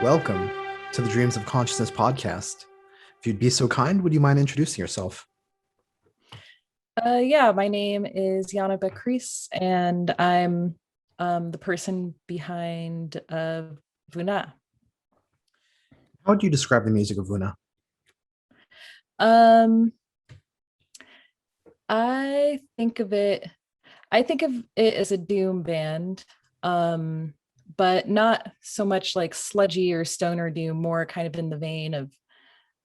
Welcome to the Dreams of Consciousness podcast. If you'd be so kind, would you mind introducing yourself? Yeah, my name is Yianna Bekris, and I'm the person behind Vouna. How would you describe the music of Vouna? Um, I think of it, I think of it as a doom band, but not so much like sludgy or stoner doom, more kind of in the vein of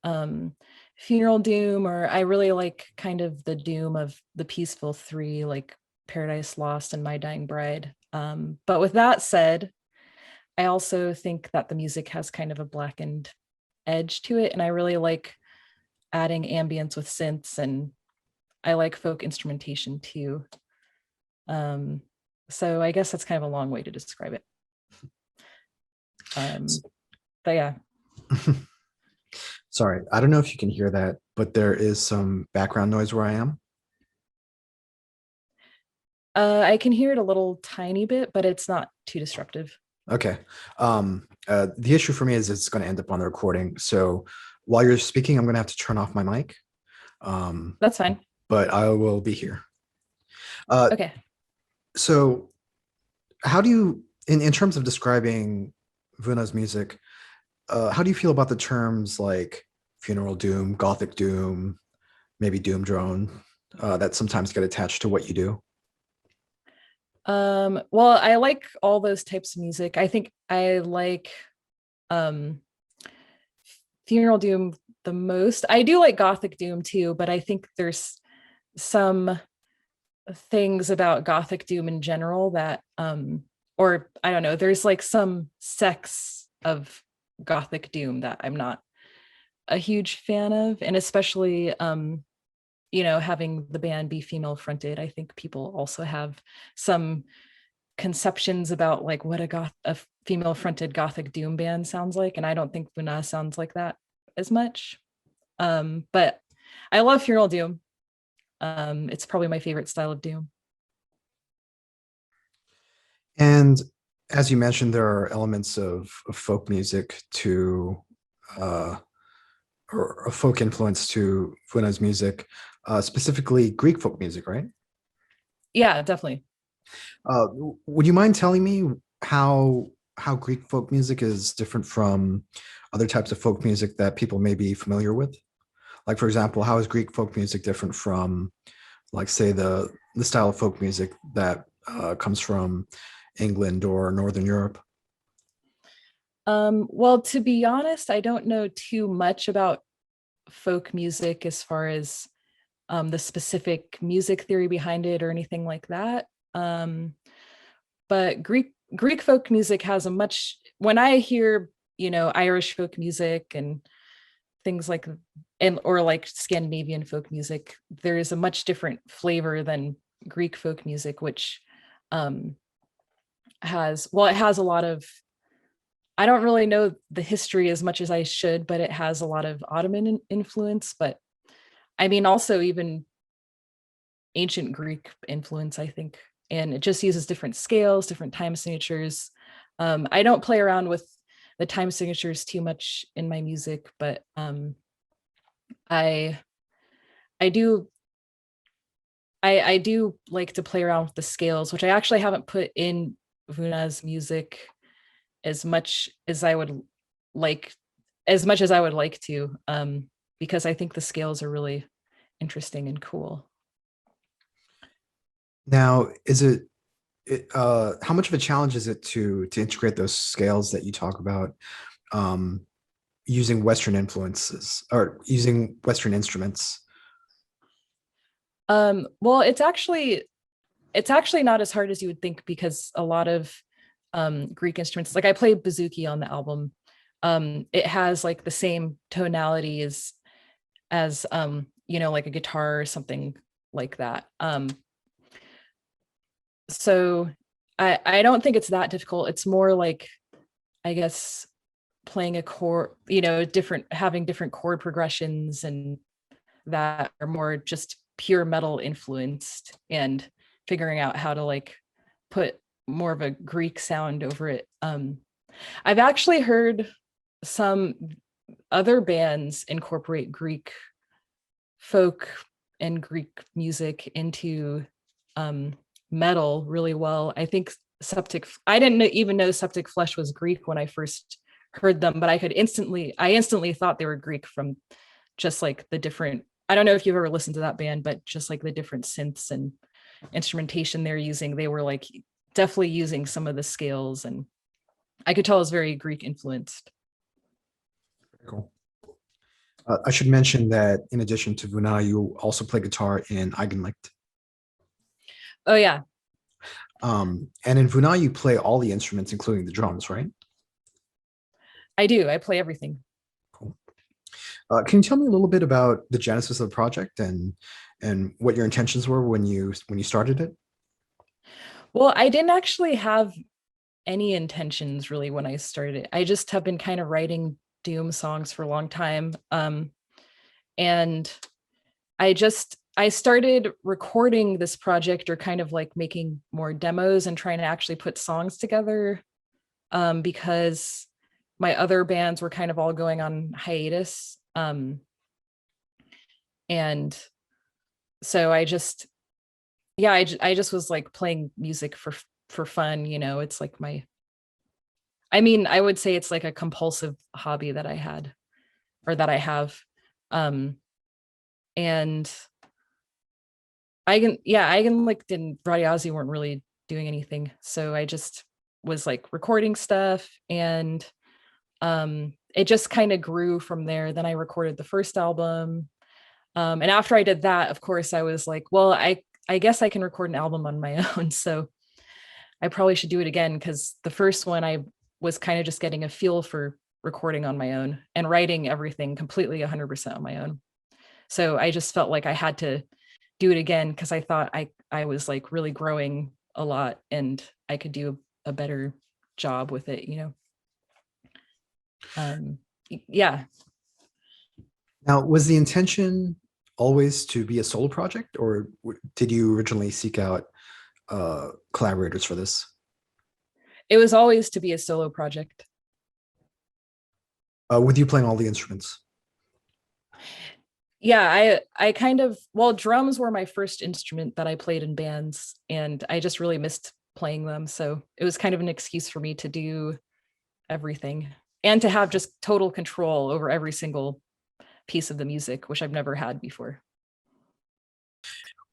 um, funeral doom, or I really like kind of the doom of the Peaceful Three, like Paradise Lost and My Dying Bride. But with that said, I also think that the music has kind of a blackened edge to it, and I really like adding ambience with synths, and I like folk instrumentation too. Um, so I guess that's kind of a long way to describe it. But yeah. Sorry, I don't know if you can hear that, but there is some background noise where I am. I can hear it a little tiny bit, but it's not too disruptive. Okay. The issue for me is it's going to end up on the recording. So while you're speaking, I'm going to have to turn off my mic. That's fine. But I will be here. Okay. So how do you, in terms of describing Vuna's music, how do you feel about the terms like funeral doom, gothic doom, maybe doom drone that sometimes get attached to what you do? Well, I like all those types of music. I think I like um funeral doom the most. I do like gothic doom too, but I think there's some things about gothic doom in general that or I don't know, there's like some sects of gothic doom that I'm not a huge fan of, and especially having the band be female fronted, I think people also have some conceptions about like what a female fronted gothic doom band sounds like, and I don't think Vouna sounds like that as much. But I love funeral doom. It's probably my favorite style of doom. And as you mentioned, there are elements of folk music to, uh, or a folk influence to Vuna's music, specifically Greek folk music, right? Yeah, definitely. Uh, would you mind telling me how how Greek folk music is different from other types of folk music that people may be familiar with? Like, for example, how is Greek folk music different from, like, say, the style of folk music that comes from England or Northern Europe? Well, to be honest, I don't know too much about folk music as far as the specific music theory behind it or anything like that. But Greek folk music has a much, when I hear, Irish folk music and things like, and or like Scandinavian folk music, there is a much different flavor than Greek folk music, which um it has a lot of, I don't really know the history as much as I should, but it has a lot of Ottoman influence. But I mean, also even ancient Greek influence, I think. And it just uses different scales, different time signatures. I don't play around with the time signatures too much in my music, but I I do I do like to play around with the scales, which I actually haven't put in Vuna's music as much as I would like, to, because I think the scales are really interesting and cool. Now, how much of a challenge is it to integrate those scales that you talk about, um, using Western influences or using Western instruments? Well, it's actually not as hard as you would think, because a lot of Greek instruments, like I play bouzouki on the album, it has like the same tonality as like a guitar or something like that. So I don't think it's that difficult. It's more like, I guess, playing a chord, having different chord progressions and that are more just pure metal influenced, and figuring out how to like put more of a Greek sound over it. I've actually heard some other bands incorporate Greek folk and Greek music into metal really well. I think I didn't even know Septic Flesh was Greek when I first heard them, but I instantly thought they were Greek from just like the different, I don't know if you've ever listened to that band, but just like the different synths and instrumentation they're using, they were like definitely using some of the scales, and I could tell it was very Greek influenced. Cool. I should mention that in addition to Vouna, you also play guitar in Eigenlicht. Oh yeah, And in Vouna, you play all the instruments, including the drums, right? I do. I play everything. Cool. Can you tell me a little bit about the genesis of the project and what your intentions were when you started it? Well, I didn't actually have any intentions really when I started it. I just have been kind of writing doom songs for a long time. And I started recording this project, or kind of like making more demos and trying to actually put songs together, because my other bands were kind of all going on hiatus. And so I just was like playing music for fun, it's like I would say it's like a compulsive hobby that I had, or that I have. And Radiazzi weren't really doing anything. So I just was like recording stuff, and it just kind of grew from there. Then I recorded the first album. And after I did that, of course, I was like, well, I guess I can record an album on my own. So I probably should do it again, because the first one I was kind of just getting a feel for recording on my own and writing everything completely 100% on my own. So I just felt like I had to do it again, because I thought I was like really growing a lot and I could do a better job with it, yeah. Now, was the intention always to be a solo project, or did you originally seek out collaborators for this? It was always to be a solo project. With you playing all the instruments? Yeah, I kind of, well, drums were my first instrument that I played in bands, and I just really missed playing them. So it was kind of an excuse for me to do everything and to have just total control over every single piece of the music, which I've never had before.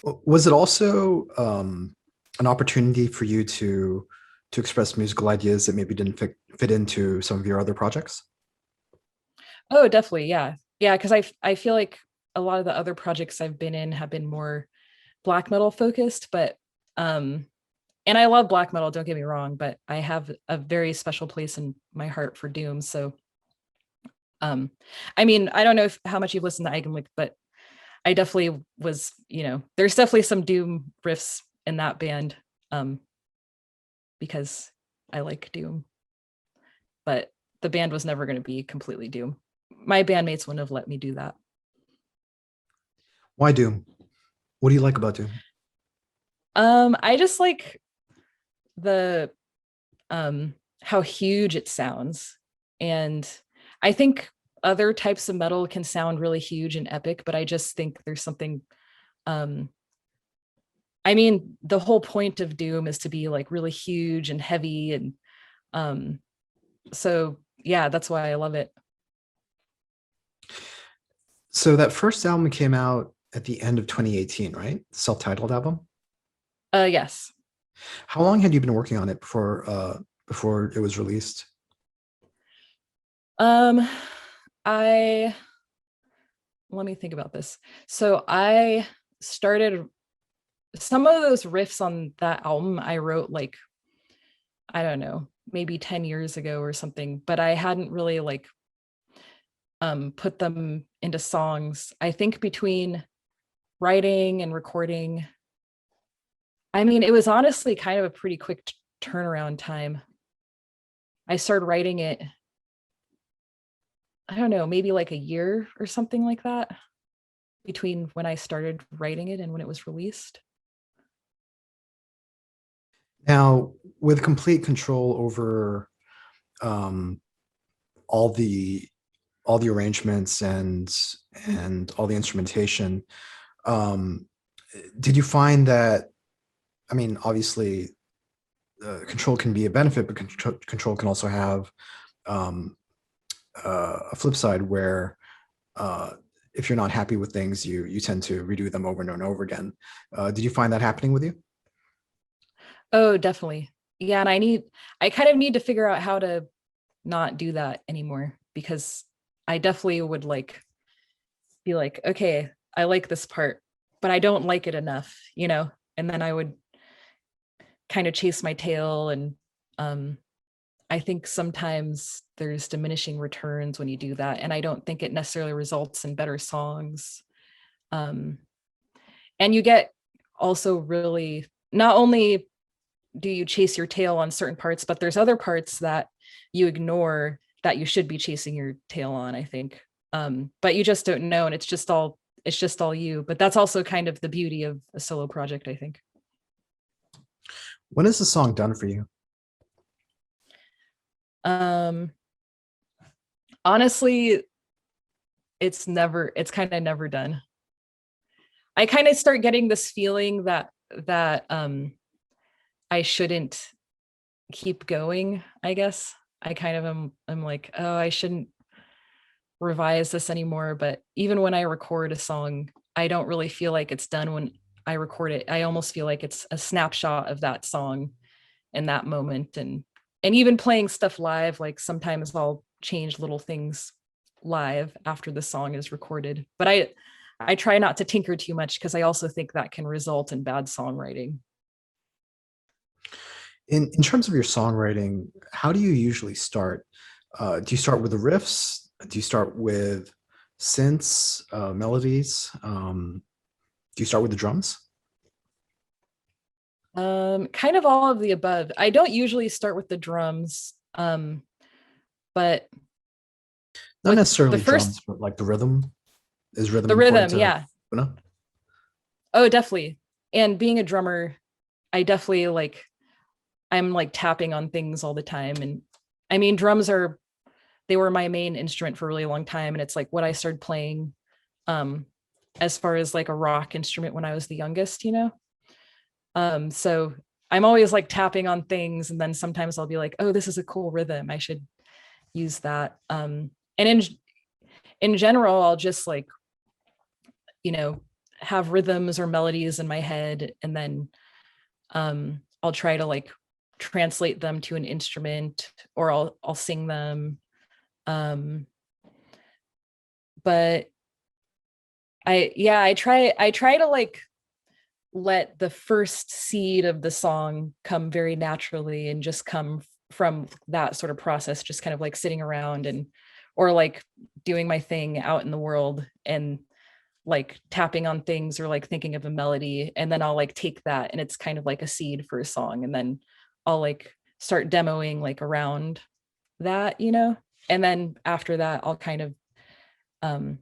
Was it also an opportunity for you to express musical ideas that maybe didn't fit into some of your other projects? Oh, definitely. Yeah. Yeah. Cause I feel like a lot of the other projects I've been in have been more black metal focused, but, and I love black metal, don't get me wrong, but I have a very special place in my heart for doom. So, I don't know how much you've listened to Eigenlicht, but I definitely was, there's definitely some doom riffs in that band, because I like doom, but the band was never going to be completely doom. My bandmates wouldn't have let me do that. Why Doom? What do you like about Doom? I just like the how huge it sounds, and I think other types of metal can sound really huge and epic, but I just think there's something, um the whole point of doom is to be like really huge and heavy, and so yeah, that's why I love it. So that first album came out at the end of 2018, right? Self-titled album. Yes. How long had you been working on it before it was released? um I Let me think about this. So I started some of those riffs on that album I wrote like, I don't know, maybe 10 years ago or something, but I hadn't really like put them into songs. I think between writing and recording, it was honestly kind of a pretty quick turnaround time. I started writing it, I don't know, maybe like a year or something like that, between when I started writing it and when it was released. Now, with complete control over um, all the arrangements and all the instrumentation. Um, did you find that? I mean, obviously, control can be a benefit, but control can also have um, a flip side where uh, if you're not happy with things, you tend to redo them over and over again. Did you find that happening with you? Oh, definitely. Yeah, and I kind of need to figure out how to not do that anymore, because I definitely would like be like, okay, I like this part, but I don't like it enough, and then I would kind of chase my tail. And um I think sometimes there's diminishing returns when you do that, and I don't think it necessarily results in better songs. um and you get also really, not only do you chase your tail on certain parts, but there's other parts that you ignore that you should be chasing your tail on, I think. But you just don't know, and it's just all you. But that's also kind of the beauty of a solo project, I think. When is the song done for you? um Honestly, it's kind of never done. I kind of start getting this feeling that I shouldn't keep going, I guess. I kind of am like, oh, I shouldn't revise this anymore. But even when I record a song, I don't really feel like it's done when I record it. I almost feel like it's a snapshot of that song in that moment. And even playing stuff live, like sometimes I'll change little things live after the song is recorded. But I try not to tinker too much, because I also think that can result in bad songwriting. In terms of your songwriting, how do you usually start? Do you start with the riffs? Do you start with synths, melodies? Do you start with the drums? Kind of all of the above. I don't usually start with the drums, but Not with the necessarily first, drums, but like the rhythm. Is rhythm the important rhythm, to yeah. Vouna? Oh, definitely. And being a drummer, I definitely like, I'm like tapping on things all the time. And I mean, they were my main instrument for a really long time. And it's like what I started playing um, as far as like a rock instrument when I was the youngest. So I'm always like tapping on things. And then sometimes I'll be like, oh, this is a cool rhythm, I should use that. And in general, I'll just like, you know, have rhythms or melodies in my head, and then I'll try to like translate them to an instrument, or I'll sing them. Um, but I try to like let the first seed of the song come very naturally, and just come from that sort of process, just kind of like sitting around and or like doing my thing out in the world, and like tapping on things or like thinking of a melody, and then I'll like take that, and it's kind of like a seed for a song, and then I'll like start demoing like around that. And then after that I'll kind of um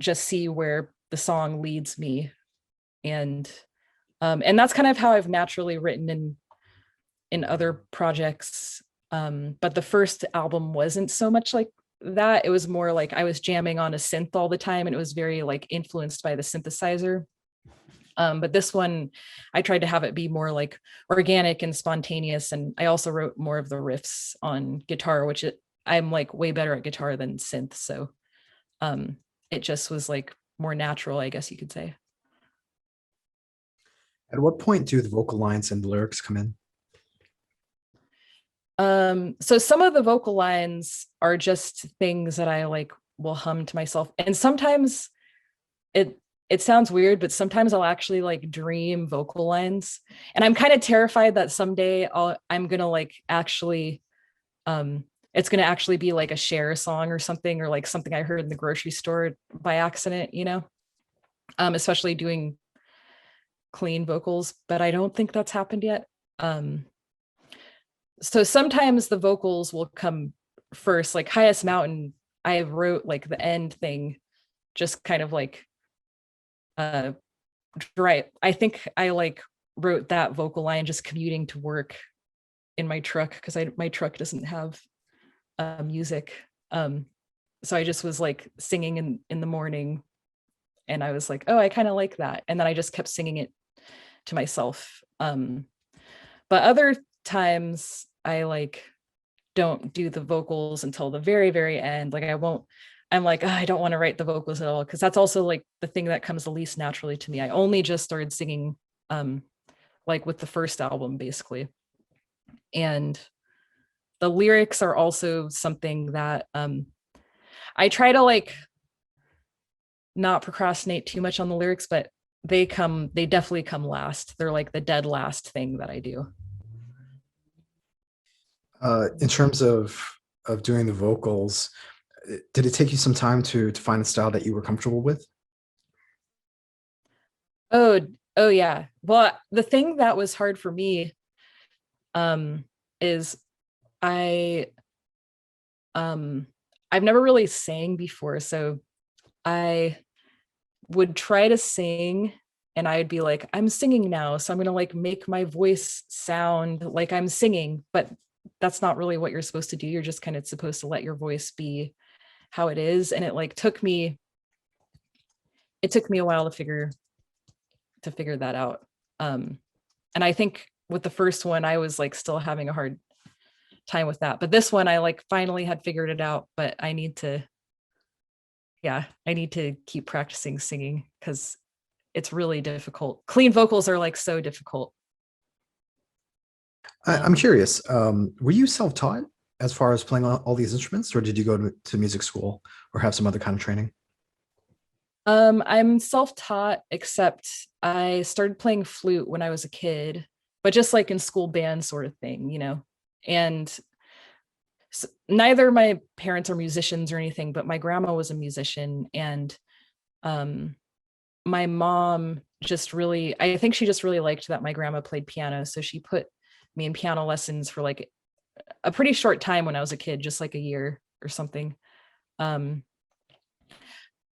just see where the song leads me. And that's kind of how I've naturally written in other projects. But the first album wasn't so much like that. It was more like I was jamming on a synth all the time, and it was very like influenced by the synthesizer. But this one, I tried to have it be more like organic and spontaneous. And I also wrote more of the riffs on guitar, I'm like way better at guitar than synth. So um, it just was like more natural, I guess you could say. At what point do the vocal lines and the lyrics come in? So some of the vocal lines are just things that I like will hum to myself. And sometimes it it sounds weird, but sometimes I'll actually like dream vocal lines. And I'm kind of terrified that someday I'm gonna like actually it's gonna actually be like a Cher song or something, or like something I heard in the grocery store by accident. Especially doing clean vocals, but I don't think that's happened yet. Um, so sometimes the vocals will come first, like Highest Mountain. I wrote like the end thing, just kind of like uh dry. I think I like wrote that vocal line just commuting to work in my truck, because my truck doesn't have music. Um, so I just was like singing in the morning, and I was like, oh, I kind of like that. And then I just kept singing it to myself. But other times I like don't do the vocals until the very, very end. Like I won't, I'm like, oh, I don't want to write the vocals at all. Cause that's also like the thing that comes the least naturally to me. I only just started singing like with the first album, basically. And the lyrics are also something that I try to like not procrastinate too much on the lyrics, but they definitely come last. They're like the dead last thing that I do. In terms of doing the vocals, did it take you some time to find a style that you were comfortable with? Oh, oh yeah. Well, the thing that was hard for me is I um I've never really sang before, so I would try to sing and I'd be like, I'm singing now, so I'm gonna like make my voice sound like I'm singing, but that's not really what you're supposed to do. You're just kind of supposed to let your voice be how it is. And it like it took me a while to figure that out. And I think with the first one, I was like still having a hard time with that. But this one, I like finally had figured it out. But I need to keep practicing singing because it's really difficult. Clean vocals are like so difficult. I'm Um, curious. Were you self-taught as far as playing all these instruments, or did you go to music school or have some other kind of training? I'm self-taught, except I started playing flute when I was a kid, but just like in school band sort of thing, you know. And neither my parents are musicians or anything, but my grandma was a musician, and um, my mom just really, I think she just really liked that my grandma played piano, so she put me in piano lessons for like a pretty short time when I was a kid, just like a year or something. Um,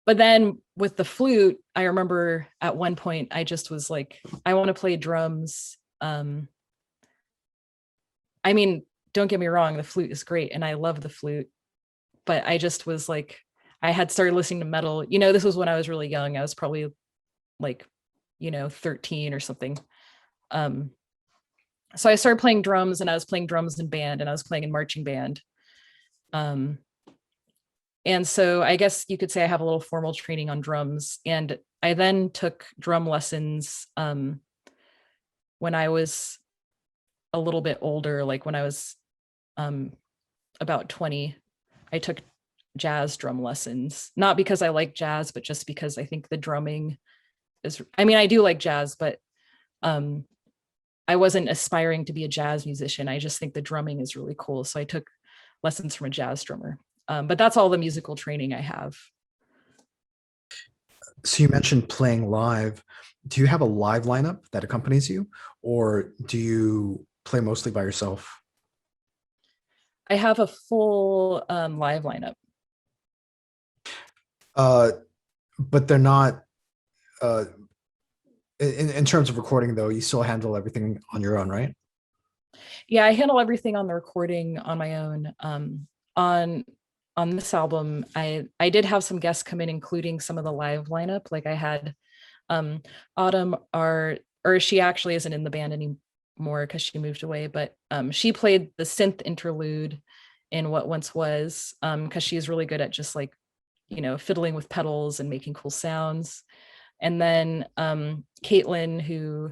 but then with the flute, I remember at one point I just was like, I want to play drums. I mean, don't get me wrong, the flute is great and I love the flute, but I just was like, I had started listening to metal. You know, this was when I was really young. I was probably like, 13 or something. Um, so I started playing drums, and I was playing drums in band, and I was playing in marching band. Um, and so I guess you could say I have a little formal training on drums. And I then took drum lessons when I was a little bit older, like when I was um, about 20. I took jazz drum lessons, not because I like jazz, but just because I think the drumming is, I mean, I do like jazz, but um, I wasn't aspiring to be a jazz musician. I just think the drumming is really cool. So I took lessons from a jazz drummer. But that's all the musical training I have. So you mentioned playing live. Do you have a live lineup that accompanies you, or do you play mostly by yourself? I have a full live lineup. Uh, but they're not. Uh, in terms of recording, though, you still handle everything on your own, right? Yeah, I handle everything on the recording on my own. On on this album, I did have some guests come in, including some of the live lineup. Like I had um Autumn, or she actually isn't in the band anymore because she moved away, but she played the synth interlude in What Once Was, because she's really good at just like, fiddling with pedals and making cool sounds. And then Caitlin, who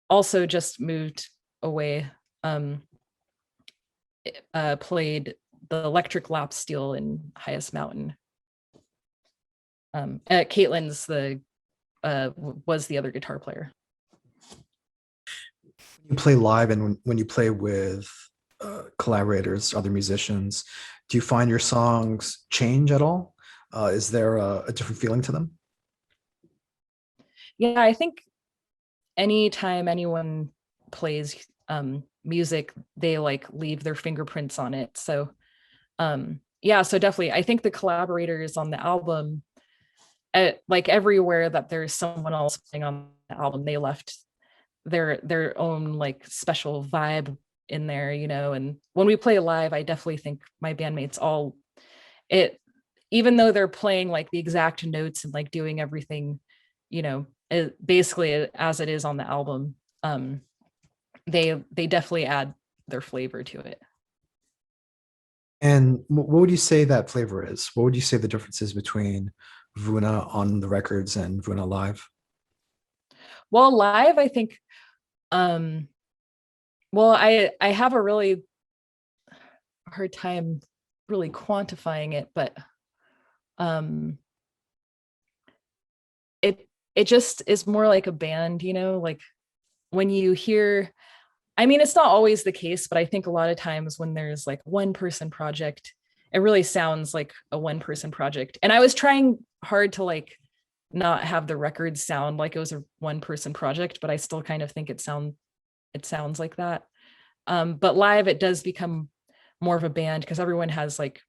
also just moved away, um, played the electric lap steel in Highest Mountain. Caitlin's was the other guitar player. You play live, and when you play with collaborators, other musicians, do you find your songs change at all? Is there a different feeling to them? Yeah, I think anytime anyone plays music, they like leave their fingerprints on it. So yeah, so definitely, I think the collaborators on the album, like everywhere that there's someone else playing on the album, they left their own like special vibe in there. And when we play live, I definitely think my bandmates all it, even though they're playing like the exact notes and like doing everything, basically as it is on the album, they definitely add their flavor to it. And what would you say that flavor is? What would you say the difference is between Vouna on the records and Vouna live? Well, live, I think, um, well, I have a really hard time really quantifying it, but um, it just is more like a band, like when you hear, I mean, it's not always the case, but I think a lot of times when there's like one person project, it really sounds like a one person project. And I was trying hard to like not have the record sound like it was a one person project, but I still kind of think it sounds like that. But live, it does become more of a band because everyone has like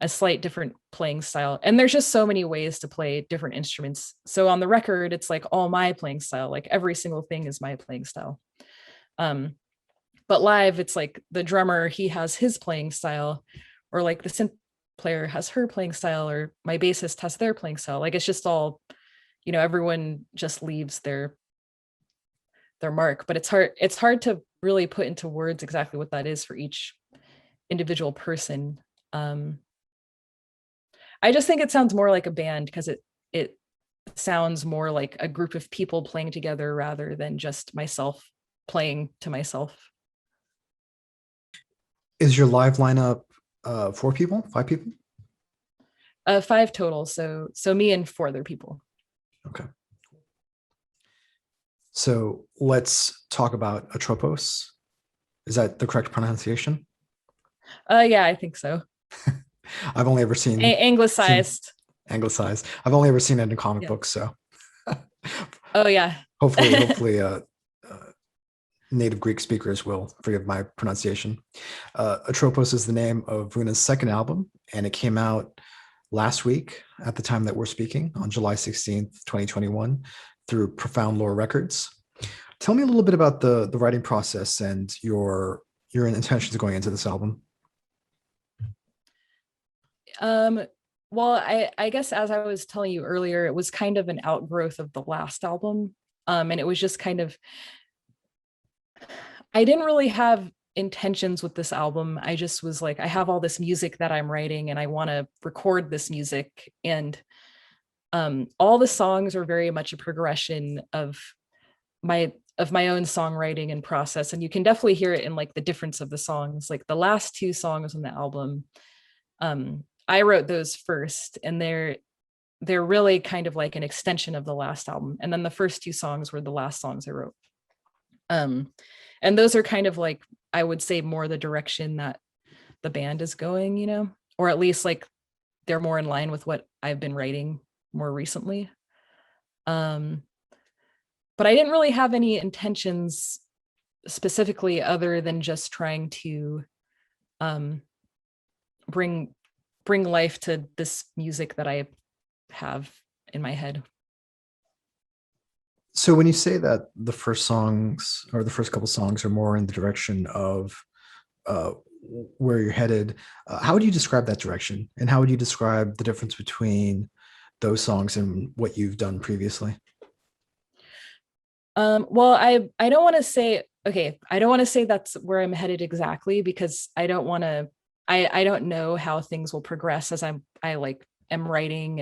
a slight different playing style. And there's just so many ways to play different instruments. So on the record, it's like all my playing style, like every single thing is my playing style. Um, but live, it's like the drummer, he has his playing style, or like the synth player has her playing style, or my bassist has their playing style. Like it's just all, everyone just leaves their mark, but it's hard to really put into words exactly what that is for each individual person. um I just think it sounds more like a band because it sounds more like a group of people playing together rather than just myself playing to myself. Is your live lineup four people, five people? Five total, so me and four other people. Okay. So let's talk about Atropos. Is that the correct pronunciation? Yeah, I think so. I've only ever seen Anglicized. anglicized. I've only ever seen it in comic Yeah. books, so Oh yeah. hopefully, native Greek speakers will forgive my pronunciation. Atropos is the name of Vuna's second album, and it came out last week at the time that we're speaking on July 16th, 2021, through Profound Lore Records. Tell me a little bit about the writing process and your intentions going into this album. um well, I guess as I was telling you earlier, it was kind of an outgrowth of the last album. And it was just kind of, I didn't really have intentions with this album. I just was like, I have all this music that I'm writing and I want to record this music. And all the songs are very much a progression of my own songwriting and process. And you can definitely hear it in like the difference of the songs. Like the last two songs on the album, I wrote those first, and they're really kind of like an extension of the last album. And then the first two songs were the last songs I wrote. Um, and those are kind of like, I would say, more the direction that the band is going, or at least like they're more in line with what I've been writing more recently. Um, but I didn't really have any intentions specifically other than just trying to um, bring bring life to this music that I have in my head. So when you say that the first songs or the first couple songs are more in the direction of uh, where you're headed, how would you describe that direction? And how would you describe the difference between those songs and what you've done previously? Well, I don't want to say, okay, I don't want to say that's where I'm headed exactly, because I don't want to, I don't know how things will progress as I like am writing,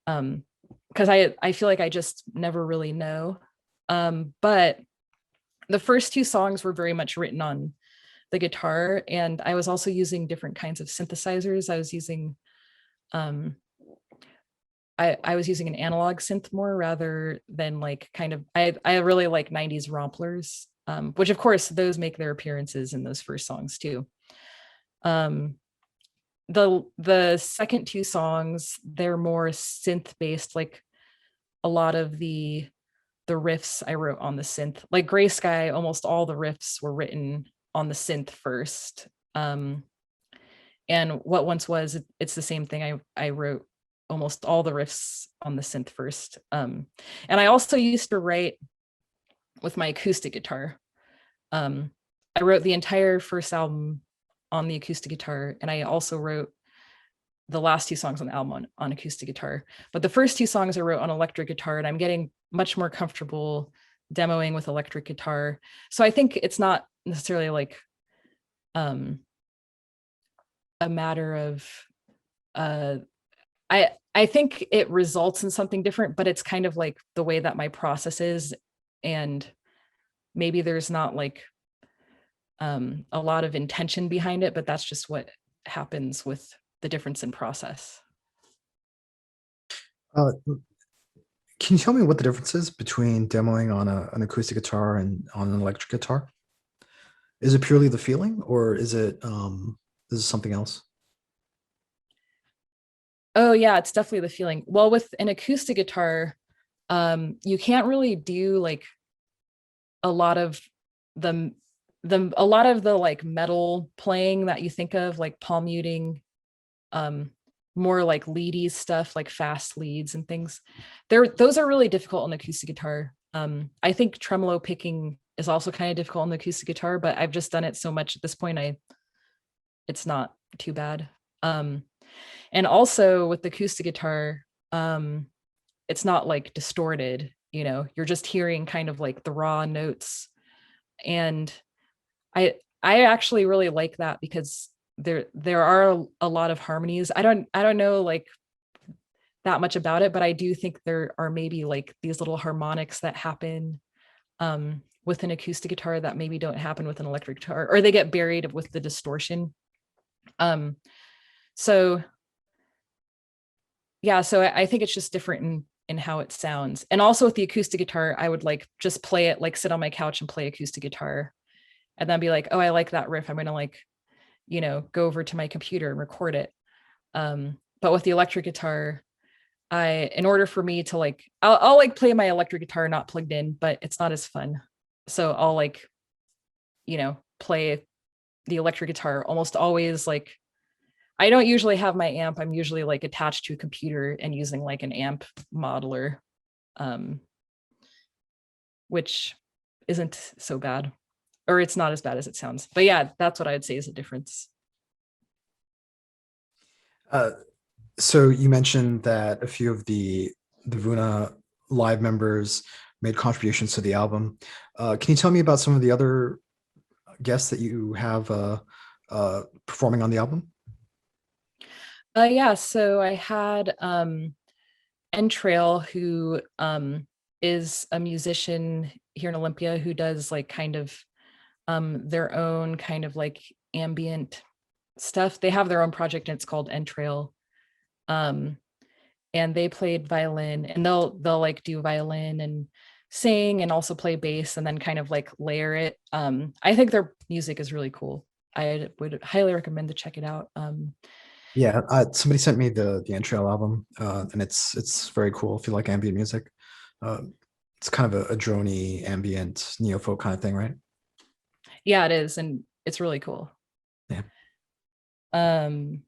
and because I feel like I just never really know. But the first two songs were very much written on the guitar, and I was also using different kinds of synthesizers. I was using um I was using an analog synth more rather than like kind of, I really like 90s romplers, which of course those make their appearances in those first songs too. Um, the second two songs, they're more synth based, like a lot of the riffs I wrote on the synth. Like Gray Sky, almost all the riffs were written on the synth first. And What Once Was, it's the same thing. I wrote almost all the riffs on the synth first. And I also used to write with my acoustic guitar. Um, I wrote the entire first album on the acoustic guitar, and I also wrote the last two songs on the album on acoustic guitar. But the first two songs I wrote on electric guitar, and I'm getting much more comfortable demoing with electric guitar. So I think it's not necessarily like a matter of I think it results in something different, but it's kind of like the way that my process is. And maybe there's not like a lot of intention behind it, but that's just what happens with the difference in process. Uh, can you tell me what the difference is between demoing on an acoustic guitar and on an electric guitar? Is it purely the feeling, or is it something else? Oh yeah, it's definitely the feeling. Well, with an acoustic guitar, you can't really do like a lot of the a lot of the like metal playing that you think of, like palm muting, um, more like leady stuff, like fast leads and things. Those are really difficult on acoustic guitar. I think tremolo picking is also kind of difficult on the acoustic guitar, but I've just done it so much at this point, it's not too bad. And also with the acoustic guitar, it's not like distorted, you're just hearing kind of like the raw notes. And I actually really like that because there are a lot of harmonies. I don't know like that much about it, but I do think there are maybe like these little harmonics that happen with an acoustic guitar that maybe don't happen with an electric guitar, or they get buried with the distortion. So yeah, so I think it's just different in how it sounds. And also with the acoustic guitar, I would like just play it, like sit on my couch and play acoustic guitar and then be like, oh, I like that riff. I'm gonna like, go over to my computer and record it. But with the electric guitar, in order for me to like, I'll like play my electric guitar not plugged in, but it's not as fun. So I'll like, play the electric guitar almost always like, I don't usually have my amp. I'm usually like attached to a computer and using like an amp modeler, um, which isn't so bad, or it's not as bad as it sounds. But yeah, that's what I would say is a difference. Uh, so you mentioned that a few of the Vouna live members made contributions to the album. Can you tell me about some of the other guests that you have performing on the album? Yeah, so I had Entrail, who is a musician here in Olympia who does like kind of their own kind of like ambient stuff. They have their own project and it's called Entrail. Um, and they played violin, and they'll like do violin and sing and also play bass and then kind of like layer it. I think their music is really cool. I would highly recommend to check it out. Yeah, somebody sent me the Entrail album, and it's very cool if you like ambient music. Uh, it's kind of a drony ambient neo folk kind of thing, right? Yeah, it is, and it's really cool. Yeah. Um,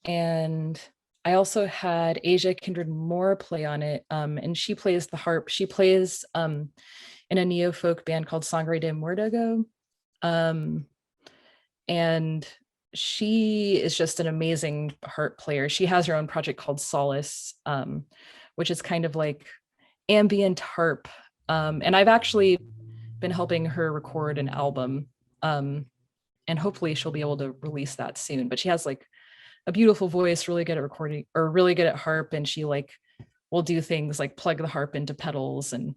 and I also had Asia Kindred Moore play on it, and she plays the harp. She plays in a neo folk band called Sangre de Muerdago, and she is just an amazing harp player. She has her own project called Solace, which is kind of like ambient harp. And I've actually been helping her record an album, and hopefully she'll be able to release that soon. But she has like a beautiful voice, really good at recording, or really good at harp, and she like will do things like plug the harp into pedals. And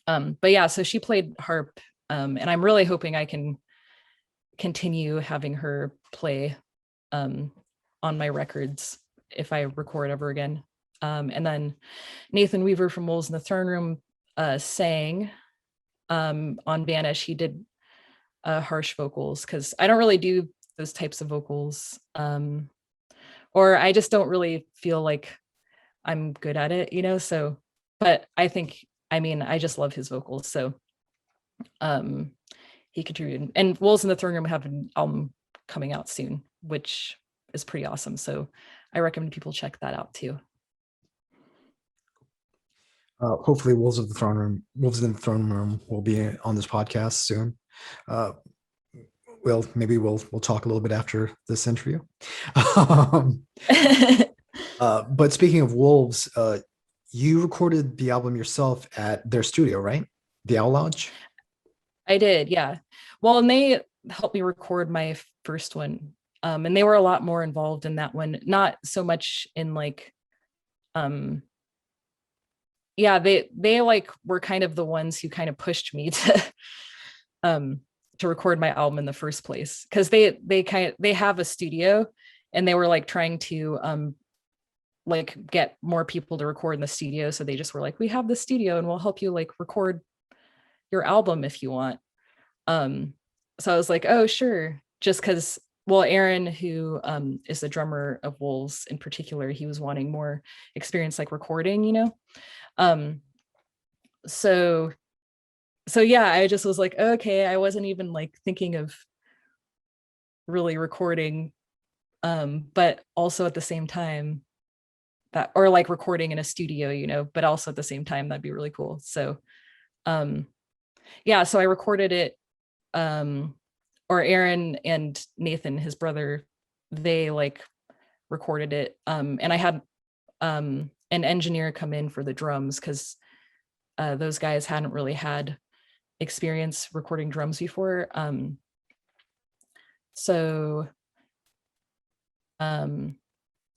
but yeah, so she played harp, and I'm really hoping I can continue having her play on my records if I record ever again. And then Nathan Weaver from Wolves in the Throne Room sang on Vanish. He did harsh vocals because I don't really do those types of vocals, or I just don't really feel like I'm good at it, so, but I just love his vocals. So um he contributed, and Wolves in the Throne Room have an album coming out soon, which is pretty awesome. So I recommend people check that out too. Hopefully, Wolves in the Throne Room will be on this podcast soon. Uh, well, maybe we'll talk a little bit after this interview. um, but speaking of Wolves, you recorded the album yourself at their studio, right? The Owl Lodge. I did, yeah. Well, and they helped me record my first one. And they were a lot more involved in that one, not so much in like um yeah, they like were kind of the ones who kind of pushed me um to record my album in the first place, because they have a studio, and they were like trying to like get more people to record in the studio. So they just were like, we have the studio and we'll help you like record your album if you want. So I was like, oh sure, just because, well, Aaron, who is the drummer of Wolves in particular, he was wanting more experience like recording, you know. um so so yeah, I just was like, okay, I wasn't even like thinking of really recording, but also at the same time that, or like recording in a studio, you know, but also at the same time that'd be really cool. So um yeah, so I recorded it, um or Aaron and Nathan, his brother, they like recorded it, and I had an engineer come in for the drums, because those guys hadn't really had experience recording drums before. So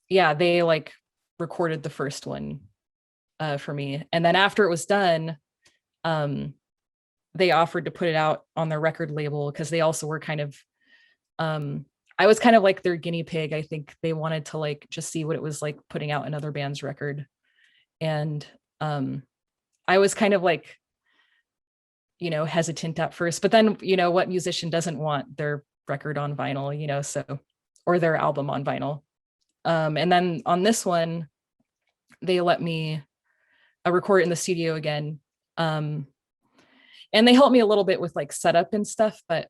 yeah, they like recorded the first one for me, and then after it was done, um they offered to put it out on their record label, because they also were kind of I was kind of like their guinea pig. I think they wanted to like just see what it was like putting out another band's record. And I was kind of like, you know, hesitant at first, but then, you know, what musician doesn't want their record on vinyl, you know, so, or their album on vinyl. And then on this one, they let me record it in the studio again. And they helped me a little bit with like setup and stuff, but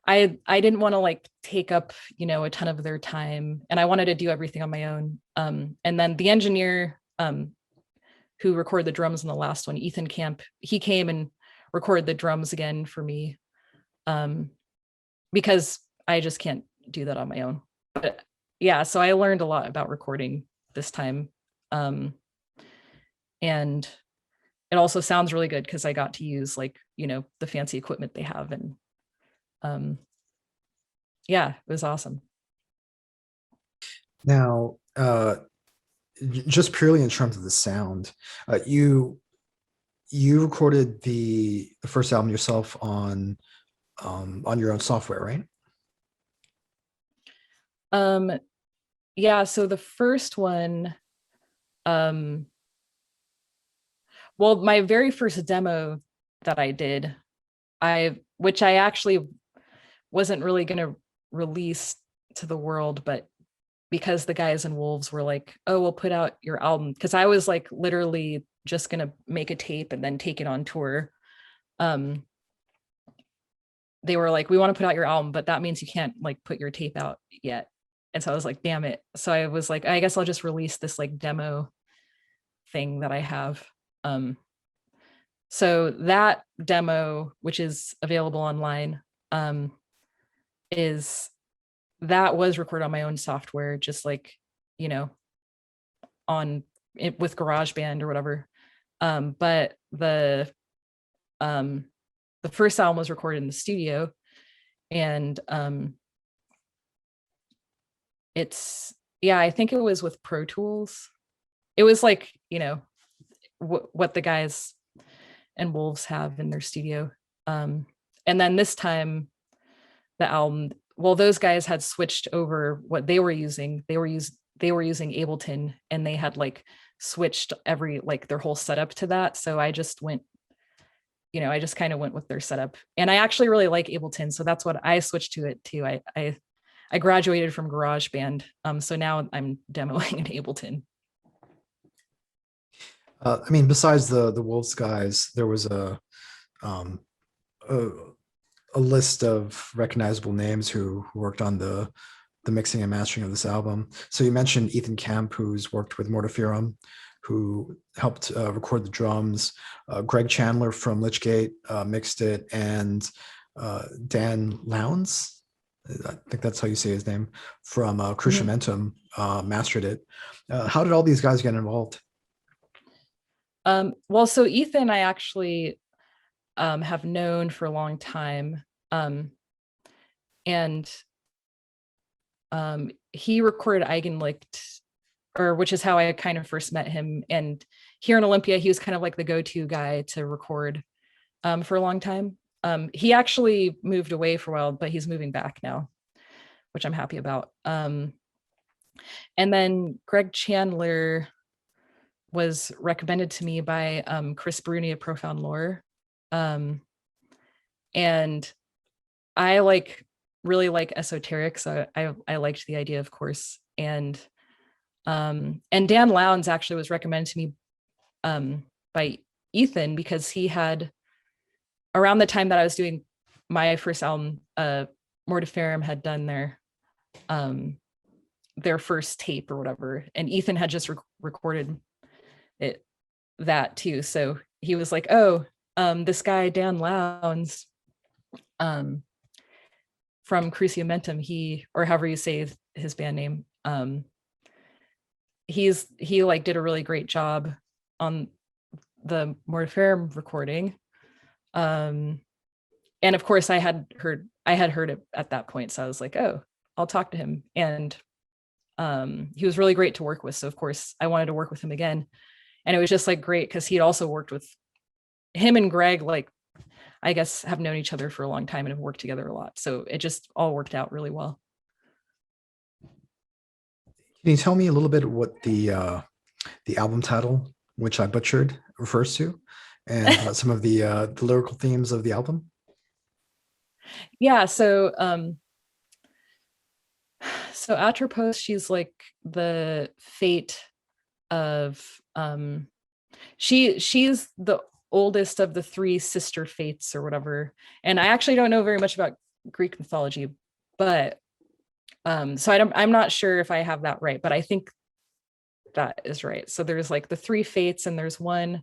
I didn't want to like take up, you know, a ton of their time, and I wanted to do everything on my own. And then the engineer who recorded the drums in the last one, Ethan Camp, he came and recorded the drums again for me, because I just can't do that on my own. But yeah, so I learned a lot about recording this time. And it also sounds really good because I got to use like, you know, the fancy equipment they have. And yeah, it was awesome. Now, just purely in terms of the sound, you recorded the first album yourself on your own software, right? Yeah, so the first one, well, my very first demo that I did, which I actually wasn't really going to release to the world, but because the guys in Wolves were like, oh, we'll put out your album, because I was like literally just going to make a tape and then take it on tour. They were like, we want to put out your album, but that means you can't like put your tape out yet. And so I was like, damn it. So I was like, I guess I'll just release this like demo thing that I have. So that demo, which is available online, is that was recorded on my own software, just like, you know, on it with GarageBand or whatever. But the first album was recorded in the studio, and it's, yeah, I think it was with Pro Tools. It was like, you know, what the guys and Wolves have in their studio. And then this time the album, well, those guys had switched over what they were using. They were using Ableton, and they had like switched like their whole setup to that. So I just went, you know, I just kind of went with their setup, and I actually really like Ableton. So that's what I switched to it too. I graduated from GarageBand. So now I'm demoing in Ableton. I mean, besides the Wolves guys, there was um, a a list of recognizable names who worked on the mixing and mastering of this album. So you mentioned Ethan Camp, who's worked with Mortiferum, who helped record the drums. Greg Chandler from Lichgate mixed it, and Dan Lowndes. I think that's how you say his name, from Mhm. Cruciamentum, mastered it. How did all these guys get involved? Well, so Ethan, I actually have known for a long time. And he recorded Eigenlicht, or which is how I kind of first met him. And here in Olympia, he was kind of like the go-to guy to record for a long time. He actually moved away for a while, but he's moving back now, which I'm happy about. And then Greg Chandler was recommended to me by Chris Bruni of Profound Lore. Um, and I really like esoteric, so I liked the idea, of course. And Dan Lowndes actually was recommended to me by Ethan, because he had, around the time that I was doing my first album, Mortiferum had done their first tape or whatever, and Ethan had just recorded it, that too. So he was like, oh, this guy Dan Lowndes from Cruciamentum, he, or however you say his band name, he like did a really great job on the Mortiferum recording. And of course I had heard it at that point, so I was like, oh, I'll talk to him. And he was really great to work with, so of course I wanted to work with him again. And it was just like great because he'd also worked with him, and Greg, like, I guess, have known each other for a long time and have worked together a lot, so it just all worked out really well. Can you tell me a little bit what the album title, which I butchered, refers to, and some of the lyrical themes of the album? Yeah, so Atropos, she's like the fate of she's the oldest of the three sister fates or whatever. And I actually don't know very much about Greek mythology, but so I'm not sure if I have that right, but I think that is right. So there's like the three fates, and there's one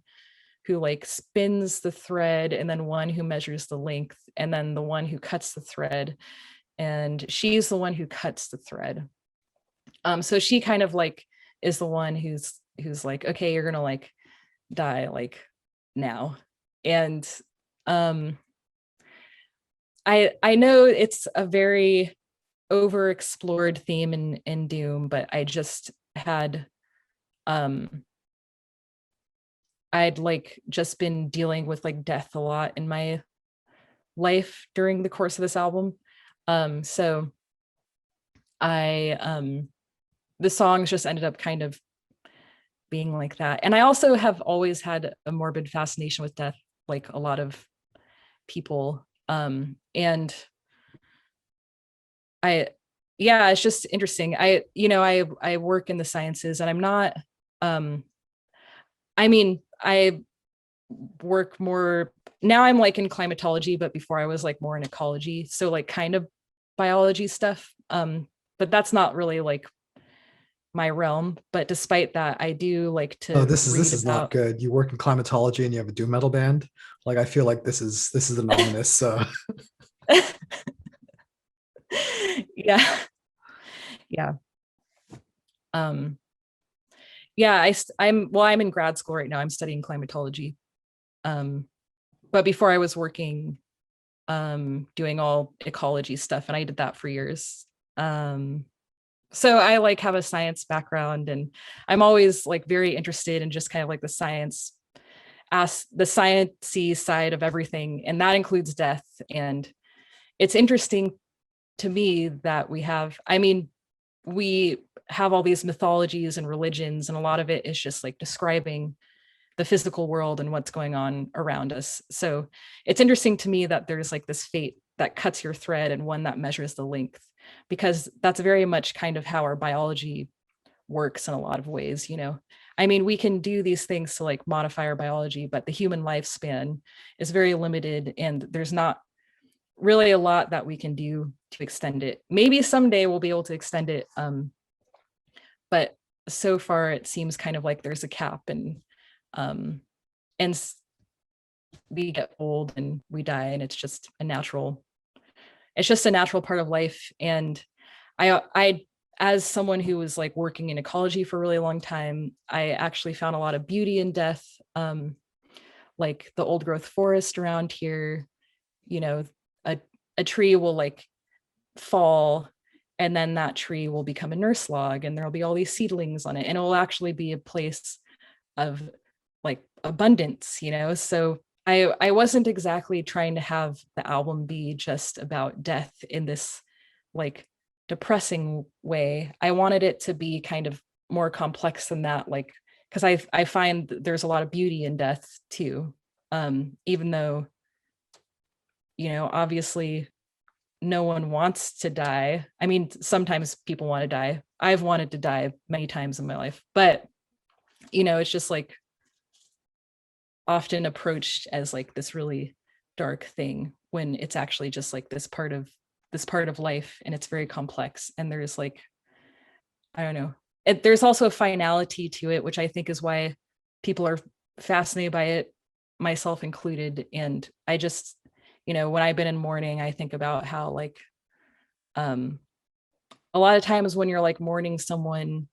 who like spins the thread, and then one who measures the length, and then the one who cuts the thread, and she's the one who cuts the thread. So she kind of like is the one who's like, okay, you're gonna like die like now. And um I know it's a very overexplored theme in Doom, but I just had um I'd like just been dealing with like death a lot in my life during the course of this album. So I the songs just ended up kind of being like that. And I also have always had a morbid fascination with death, like a lot of people. And I, yeah, it's just interesting. I work in the sciences, and I'm not, I mean, I work more now, I'm like in climatology, but before I was like more in ecology. So like kind of biology stuff. But that's not really like my realm. But despite that, I do like Oh, to this read is not about. good. You work in climatology and you have a doom metal band. Like, I feel like this is an ominous. Yeah. Yeah. Um, yeah, I'm in grad school right now. I'm studying climatology. Um, but before I was working doing all ecology stuff, and I did that for years. Um, so I like have a science background, and I'm always like very interested in just kind of like the science, as the sciencey side of everything, and that includes death. And it's interesting to me that we have all these mythologies and religions, and a lot of it is just like describing the physical world and what's going on around us. So it's interesting to me that there's like this fate that cuts your thread and one that measures the length, because that's very much kind of how our biology works in a lot of ways, you know. I mean, we can do these things to like modify our biology, but the human lifespan is very limited, and there's not really a lot that we can do to extend it. Maybe someday we'll be able to extend it, but so far it seems kind of like there's a cap. Um, and we get old and we die, and it's just a natural part of life. And I as someone who was like working in ecology for a really long time, I actually found a lot of beauty in death. Like the old growth forest around here, you know, a, a tree will like fall, and then that tree will become a nurse log, and there'll be all these seedlings on it, and it will actually be a place of like abundance, you know. So I wasn't exactly trying to have the album be just about death in this like depressing way. I wanted it to be kind of more complex than that, like because I find there's a lot of beauty in death too. Even though, you know, obviously no one wants to die. I mean, sometimes people want to die. I've wanted to die many times in my life, but you know, it's just like often approached as like this really dark thing when it's actually just like this part of life, and it's very complex, and there's like, I don't know, there's also a finality to it, which I think is why people are fascinated by it, myself included. And I just, you know, when I've been in mourning, I think about how like um a lot of times when you're like mourning someone,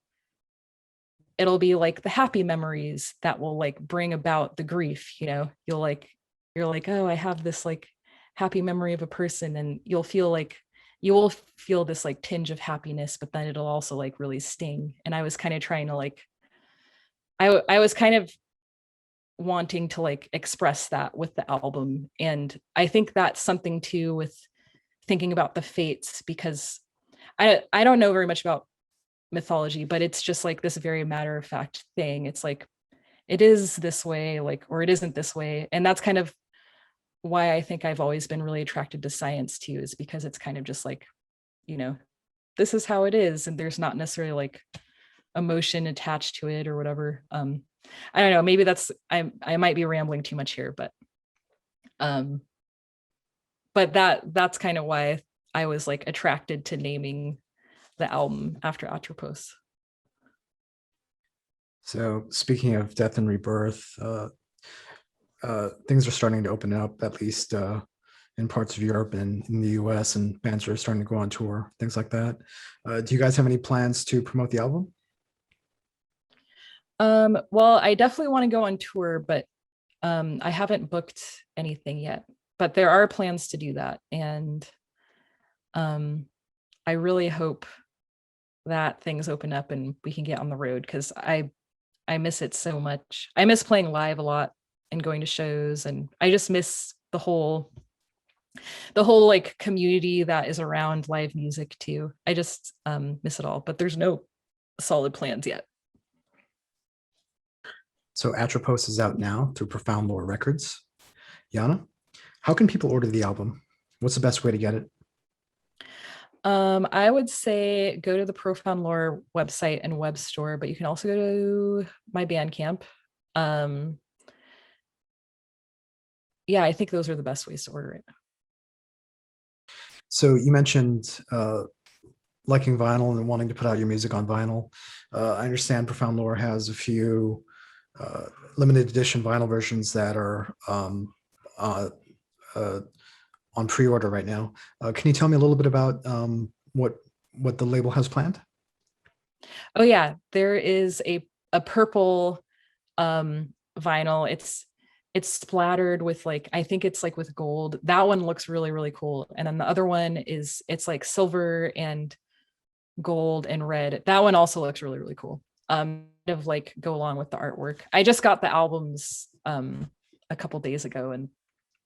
it'll be like the happy memories that will like bring about the grief, you know. You're like, oh, I have this like happy memory of a person, and you will feel this like tinge of happiness, but then it'll also like really sting. And I was kind of trying to like I was kind of wanting to like express that with the album. And I think that's something too with thinking about the fates, because I don't know very much about mythology, but it's just like this very matter of fact thing. It's like it is this way, like, or it isn't this way. And that's kind of why I think I've always been really attracted to science too, is because it's kind of just like, you know, this is how it is, and there's not necessarily like emotion attached to it or whatever. I don't know, maybe I might be rambling too much here, um but that's kind of why I was like attracted to naming the album after Atropos. So speaking of death and rebirth, things are starting to open up, at least in parts of Europe and in the US, and bands are starting to go on tour, things like that. Do you guys have any plans to promote the album? Well, I definitely want to go on tour, but I haven't booked anything yet. But there are plans to do that, and um, I really hope that things open up and we can get on the road, because I miss it so much. I miss playing live a lot and going to shows, and I just miss the whole like community that is around live music too. I just miss it all, but there's no solid plans yet. So Atropos is out now through Profound Lore Records. Yianna, how can people order the album? What's the best way to get it? I would say go to the Profound Lore website and web store, but you can also go to my Bandcamp. Um, yeah, I think those are the best ways to order it. So you mentioned liking vinyl and wanting to put out your music on vinyl. I understand Profound Lore has a few limited edition vinyl versions that are uh, uh, on pre-order right now. Can you tell me a little bit about what the label has planned? Oh yeah, there is a purple vinyl. It's splattered with like, I think it's like with gold. That one looks really, really cool. And then the other one it's like silver and gold and red. That one also looks really, really cool. Of like go along with the artwork. I just got the albums a couple days ago, and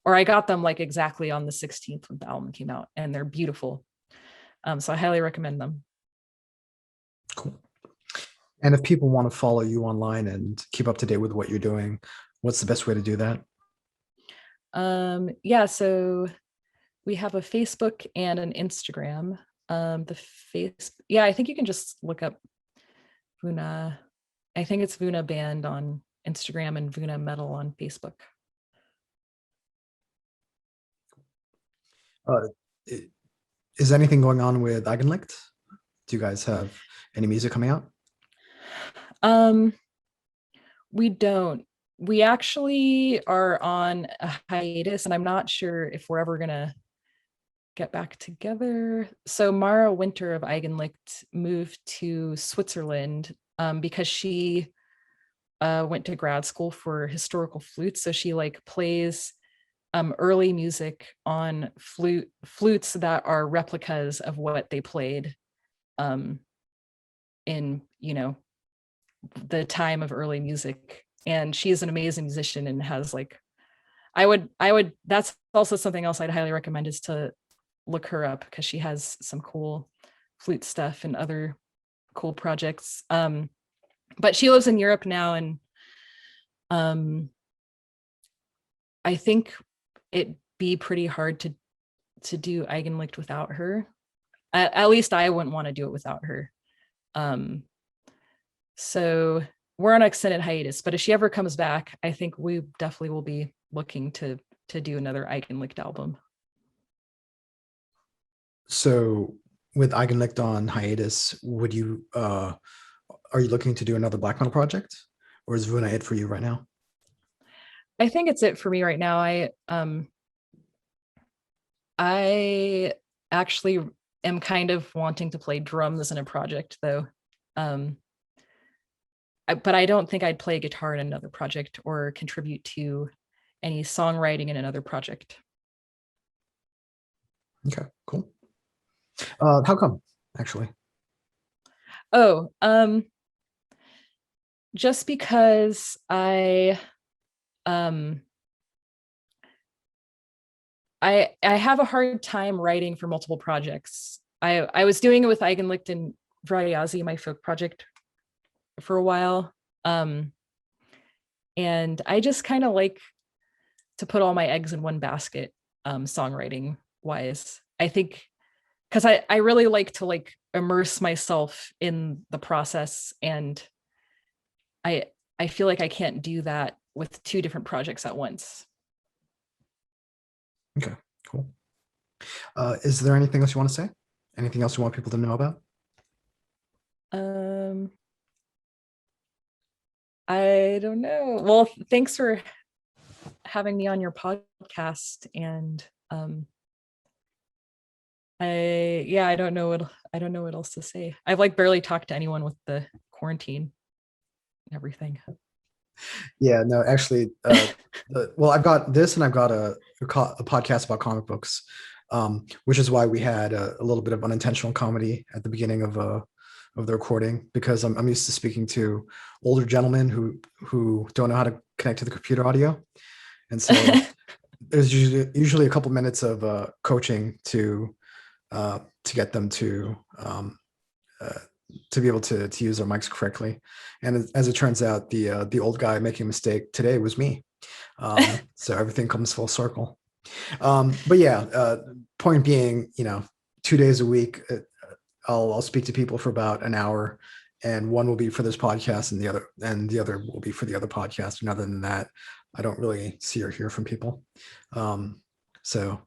or I got them like exactly on the 16th when the album came out, and they're beautiful. So I highly recommend them. Cool. And if people want to follow you online and keep up to date with what you're doing, what's the best way to do that? Yeah, so we have a Facebook and an Instagram. Yeah, I think you can just look up Vouna. I think it's Vouna Band on Instagram and Vouna Metal on Facebook. Uh, is anything going on with Eigenlicht? Do you guys have any music coming out? Um, we don't. We actually are on a hiatus, and I'm not sure if we're ever gonna get back together. So Mara Winter of Eigenlicht moved to Switzerland because she went to grad school for historical flute. So she like plays early music on flutes that are replicas of what they played in, you know, the time of early music. And she's an amazing musician and has like, I would, that's also something else I'd highly recommend is to look her up because she has some cool flute stuff and other cool projects. But she lives in Europe now, and I think it'd be pretty hard to do Eigenlicht without her. At least I wouldn't want to do it without her. So we're on extended hiatus, but if she ever comes back, I think we definitely will be looking to do another Eigenlicht album. So with Eigenlicht on hiatus, would you are you looking to do another black metal project, or is Vouna it for you right now? I think it's it for me right now. I actually am kind of wanting to play drums in a project though. But I don't think I'd play guitar in another project or contribute to any songwriting in another project. Okay, cool. How come, actually? Oh, just because I have a hard time writing for multiple projects. I was doing it with Eigenlicht and Variazi, my folk project, for a while. And I just kind of like to put all my eggs in one basket, songwriting wise. I think because I really like to like immerse myself in the process, and I feel like I can't do that with two different projects at once. Okay, cool. Is there anything else you want to say? Anything else you want people to know about? I don't know. Well, thanks for having me on your podcast. And I don't know what else to say. I've like barely talked to anyone with the quarantine and everything. Yeah, no, actually, well, I've got this, and I've got a podcast about comic books, which is why we had a little bit of unintentional comedy at the beginning of the recording, because I'm used to speaking to older gentlemen who don't know how to connect to the computer audio, and so there's usually a couple minutes of coaching to get them to be able to use their mics correctly. And as it turns out, the old guy making a mistake today was me. So everything comes full circle. But yeah, point being, 2 days a week, I'll speak to people for about an hour, and one will be for this podcast, and the other will be for the other podcast. And other than that, I don't really see or hear from people. So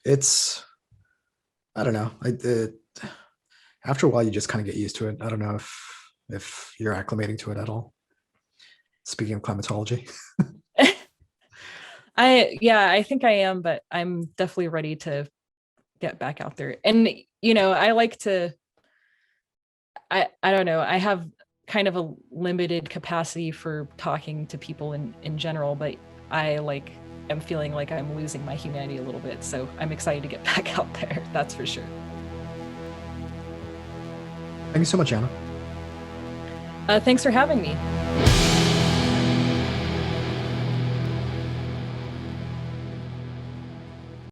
it's, I don't know. After a while, you just kind of get used to it. I don't know if you're acclimating to it at all. Speaking of climatology. I think I am, but I'm definitely ready to get back out there. And I like to, I don't know, I have kind of a limited capacity for talking to people in general, but I am feeling like I'm losing my humanity a little bit. So I'm excited to get back out there. That's for sure. Thank you so much, Yianna. Thanks for having me.